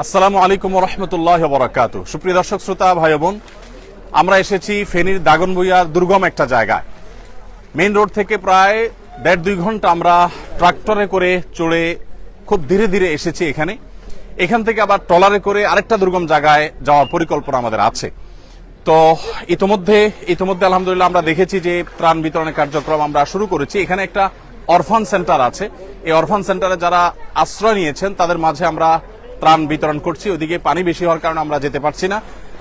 আসসালামু আলাইকুম ওয়া রাহমাতুল্লাহি ওয়া বারাকাতুহু। সুপ্রিয় দর্শক শ্রোতা ভাই বোন, আমরা এসেছি ফেনীর দাগনভূঞার দুর্গম একটা জায়গায়। মেইন রোড থেকে প্রায় 1.5-2 ঘন্টা আমরা ট্রাক্টরে করে চড়ে খুব ধীরে ধীরে এসেছি এখানে। এখান থেকে আবার ট্রলারে করে আরেকটা দুর্গম জায়গায় যাওয়ার পরিকল্পনা আমাদের আছে। তো ইতোমধ্যে আলহামদুলিল্লাহ আমরা দেখেছি যে ত্রাণ বিতরণের কার্যক্রম আমরা শুরু করেছি। এখানে একটা অরফান সেন্টার আছে। এই অরফান সেন্টারে যারা আশ্রয় নিয়েছেন তাদের মাঝে আমরা ত্রাণ বিতরণ করছি। ওইদিকে পানি বেশি হওয়ার কারণে আমরা যেতে পারছি না।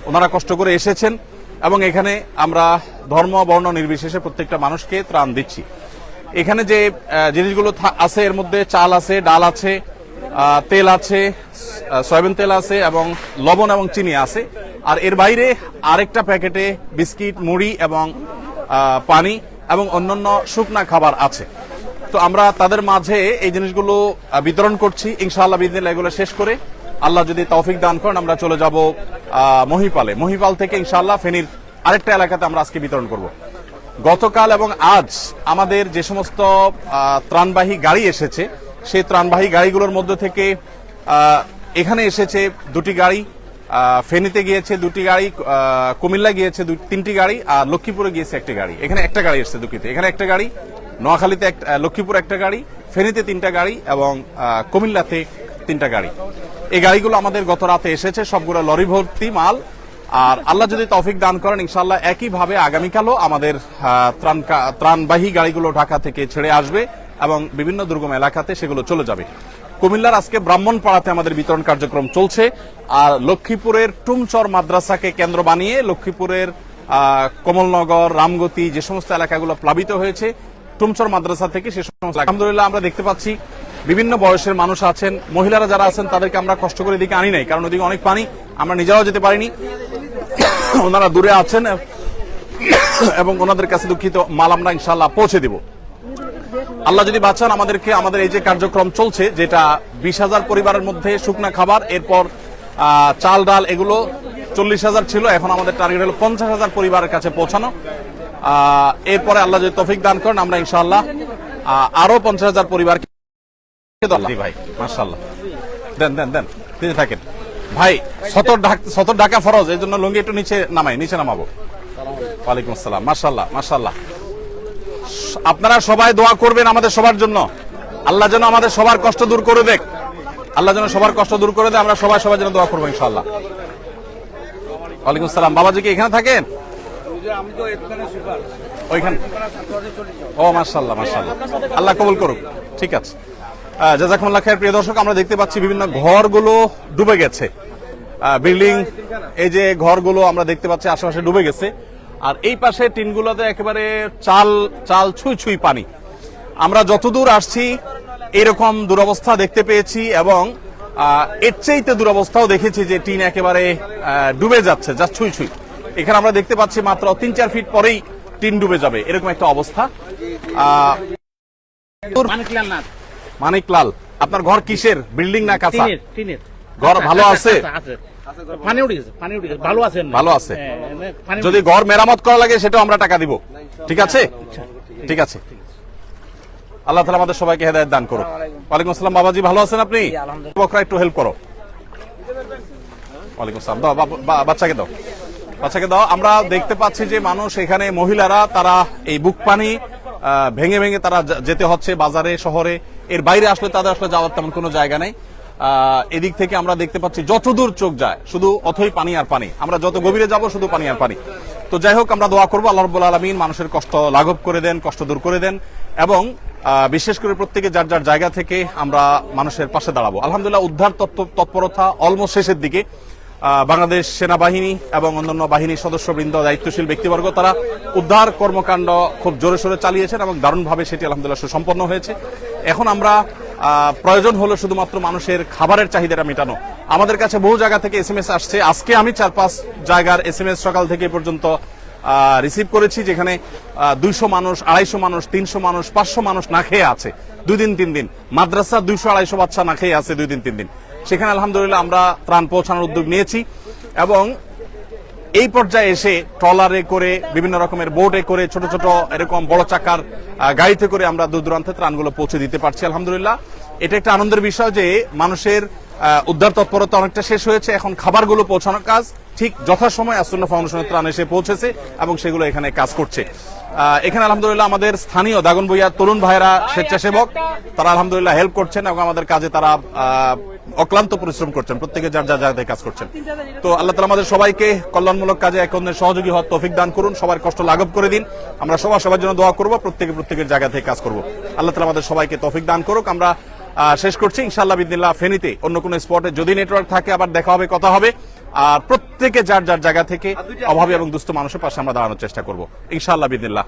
ওনারা কষ্ট করে এসেছেন এবং এখানে আমরা ধর্ম বর্ণ নির্বিশেষে প্রত্যেকটা মানুষকে ত্রাণ দিচ্ছি। এখানে যে জিনিসগুলো আছে এর মধ্যে চাল আছে, ডাল আছে, তেল আছে, সয়াবিন তেল আছে এবং লবণ এবং চিনি আছে। আর এর বাইরে আরেকটা প্যাকেটে বিস্কিট, মুড়ি এবং পানি এবং অন্যান্য শুকনা খাবার আছে। তো আমরা তাদের মাঝে এই জিনিসগুলো বিতরণ করছি। ইনশাআল্লাহ বিদিনিল্লাহ এগুলো শেষ করে আল্লাহ যদি তৌফিক দান করেন আমরা চলে যাব মহিপাল থেকে ইনশাআল্লাহ ফেনীর আরেকটা এলাকাতে আমরা আজকে বিতরণ করব। গতকাল এবং আজ আমাদের যে সমস্ত ত্রাণবাহী গাড়ি এসেছে সেই ত্রাণবাহী গাড়িগুলোর মধ্যে থেকে এখানে এসেছে 2টি গাড়ি, ফেনীতে গিয়েছে 2টি গাড়ি, কুমিল্লা গিয়েছে 3টি গাড়ি, আর লক্ষ্মীপুরে গিয়েছে 1টি গাড়ি। এখানে একটা গাড়ি এসেছে দুঃখিত, এখানে একটা গাড়ি, নোয়াখালীতে লক্ষ্মীপুর একটা গাড়ি, ফেনীতে 3টা গাড়ি এবং কুমিল্লাতে 3টা গাড়ি। এই গাড়িগুলো আমাদের গত রাতে এসেছে, সবগুলো লরি ভর্তি মাল। আর আল্লাহ যদি তৌফিক দান করেন ইনশাআল্লাহ একইভাবে আগামীকালও আমাদের ত্রাণবাহী গাড়িগুলো ঢাকা থেকে ছেড়ে আসবে এবং বিভিন্ন দুর্গম এলাকাতে সেগুলো চলে যাবে। কুমিল্লার আজকে ব্রাহ্মণপাড়াতে আমাদের বিতরণ কার্যক্রম চলছে। আর লক্ষ্মীপুরের টুমচর মাদ্রাসাকে কেন্দ্র বানিয়ে লক্ষ্মীপুরের কমলনগর, রামগতি যে সমস্ত এলাকাগুলো প্লাবিত হয়েছে টুমচর মাদ্রাসা থেকে সে সমস্ত আলহামদুলিল্লাহ আমরা দেখতে পাচ্ছি বিভিন্ন বয়সের মানুষ আছেন, মহিলারা যারা আছেন তাদেরকে আমরা কষ্ট করে এদিকে আনি নাই, কারণ ওদিকে অনেক পানি, আমরা নিজেরাও যেতে পারিনি। ওনারা দূরে আছেন এবং ওনাদের কাছে দুঃখিত মাল আমরা ইনশাআল্লাহ পৌঁছে দিব। আল্লাহ যদি বাঁচান আমাদের এই যে কার্যক্রম চলছে, যেটা 20,000 পরিবারের মধ্যে শুকনা খাবার, এরপর চাল ডাল এগুলো 40,000 ছিল, এখন আমাদের টার্গেট হলো 50,000 পরিবারের কাছে পৌঁছানো। এরপরে আল্লাহ যদি তৌফিক দান করেন আমরা ইনশাআল্লাহ আরো 50,000 পরিবারকে ভাই মাশাআল্লাহ দেন দিতে থাকেন ভাই। সতর ঢাকা ফরজ, এই জন্য লুঙ্গি একটু নিচে নামাবো। ওয়ালাইকুম আসসালাম। মাশাআল্লাহ আপনারা সবাই দোয়া করবেন আমাদের সবার জন্য। আল্লাহ যেন আমাদের সবার কষ্ট দূর করে দেয়, আমরা সবাই যেন দোয়া করবো ইনশাআল্লাহ। ওয়ালাইকুম আসসালাম। বাবাজি কি এখানে থাকেন? ওইখানে। ও মাশাআল্লাহ আল্লাহ কবুল করুক। ঠিক আছে, জাযাকুমুল্লাহ খায়ের। প্রিয় দর্শক, আমরা দেখতে পাচ্ছি বিভিন্ন ঘরগুলো ডুবে গেছে, বিল্ডিং, এই যে ঘরগুলো আমরা দেখতে পাচ্ছি আশেপাশে ডুবে গেছে। আর এই পাশে টিনগুলোতে একেবারে চাল ছুঁই পানি। আমরা যতদূর আসছি এরকম দুরবস্থা দেখতে পেয়েছি এবং এর চাইতে দুরবস্থাও দেখেছি যে টিন একেবারে ডুবে যাচ্ছে, যা ছুঁই। এখানে আমরা দেখতে পাচ্ছি মাত্র 3-4 ফিট পরেই টিন ডুবে যাবে, এরকম একটা অবস্থা। মানিকলাল, আপনার ঘর কিসের, বিল্ডিং না কাঁচা? ঘর ভালো আছে? ভালো আছে। যদি ঘর মেরামত করা লাগে সেটাও আমরা টাকা দিব। ঠিক আছে। আল্লাহ তাআলা আমাদের সবাইকে হেদায়েত দান করুন। ওয়ালাইকুম আসসালাম। বাবাজি ভালো আছেন আপনি? বকরা একটু হেল্প করো। ওয়ালাইকুম আসসালাম। দাও বাচ্চাকে দাও। আমরা দেখতে পাচ্ছি যে মানুষ এখানে, মহিলারা, তারা এই বুক পানি ভেঙে তারা যেতে হচ্ছে বাজারে, শহরে। এর বাইরে আসলে তাদের আসলে যাওয়ার তেমন কোনো জায়গা নেই। এদিক থেকে আমরা দেখতে পাচ্ছি যতদূর চোখ যায় শুধু অথই পানি আর পানি। আমরা যত গভীরে যাব শুধু পানি আর পানি। তো যাই হোক, আমরা দোয়া করবো আল্লাহ রাব্বুল আলামিন মানুষের কষ্ট লাঘব করে দেন, কষ্ট দূর করে দেন এবং বিশেষ করে প্রত্যেকে যার জায়গা থেকে আমরা মানুষের পাশে দাঁড়াবো। আলহামদুলিল্লাহ উদ্ধার তৎপরতা অলমোস্ট শেষের দিকে। বাংলাদেশ সেনাবাহিনী এবং অন্যান্য বাহিনীর সদস্যবৃন্দ, দায়িত্বশীল ব্যক্তিবর্গ, তারা উদ্ধার কর্মকাণ্ড খুব জোরে সোরে চালিয়েছেন এবং দারুণভাবে সেটি আলহামদুলিল্লাহ সুসম্পন্ন হয়েছে। এখন আমরা প্রয়োজন হলো শুধুমাত্র মানুষের খাবারের চাহিদাটা মেটানো। আমাদের কাছে বহু জায়গা থেকে SMS আসছে। আজকে আমি 4-5 জায়গার SMS সকাল থেকে পর্যন্ত রিসিভ করেছি, যেখানে 200 মানুষ, 250 মানুষ, 300 মানুষ, 500 মানুষ না খেয়ে আছে 2 দিন 3 দিন। মাদ্রাসা 200-250 বাচ্চা না খেয়ে আছে 2 দিন 3 দিন। সেখানে আলহামদুলিল্লাহ আমরা ত্রাণ পৌঁছানোর উদ্যোগ নিয়েছি এবং এই পর্যায়ে এসে ট্রলারে করে, বিভিন্ন রকমের বোটে করে, ছোট ছোট এরকম বড় চাকার গাড়িতে করে আমরা দূর দূরান্তে ত্রাণগুলো পৌঁছে দিতে পারছি আলহামদুলিল্লাহ। এটা একটা আনন্দের বিষয় যে মানুষের উদ্ধার তৎপরতা অনেকটা শেষ হয়েছে, এখন খাবারগুলো পৌঁছানোর কাজ ঠিক যথাসময়ে আসুন্না ফাউন্ডেশনের ত্রাণ এসে পৌঁছেছে এবং সেগুলো এখানে কাজ করছে। এখানে আলহামদুলিল্লাহ আমাদের স্থানীয় দাগনভূঞার তরুণ ভাইরা স্বেচ্ছাসেবক, তারা আলহামদুলিল্লাহ হেল্প করছেন এবং আমাদের কাজে তারা অক্লান্ত পরিশ্রম করছেন, প্রত্যেকে যার যার জায়গায় কাজ করছেন। তো আল্লাহ তাআলা আমাদের সবাইকে কল্যাণমূলক কাজে এক অন্যের সহযোগী হওয়ার তৌফিক দান করুন, সবার কষ্ট লাঘব করে দিন। আমরা সবার জন্য দোয়া করব, প্রত্যেকের জায়গা থেকে কাজ করব। আল্লাহ তাআলা আমাদের সবাইকে তৌফিক দান করুক। আমরা শেষ করছি ইনশাআল্লাহ বিদিনিল্লাহ। ফেনীতে অন্য কোনো স্পটে যদি নেটওয়ার্ক থাকে আবার দেখা হবে, কথা হবে। আর প্রত্যেকে যার যার জায়গা থেকে অভাবী এবং দুস্থ মানুষের পাশে আমরা দাঁড়ানোর চেষ্টা করব ইনশাআল্লাহ বিদিনিল্লাহ।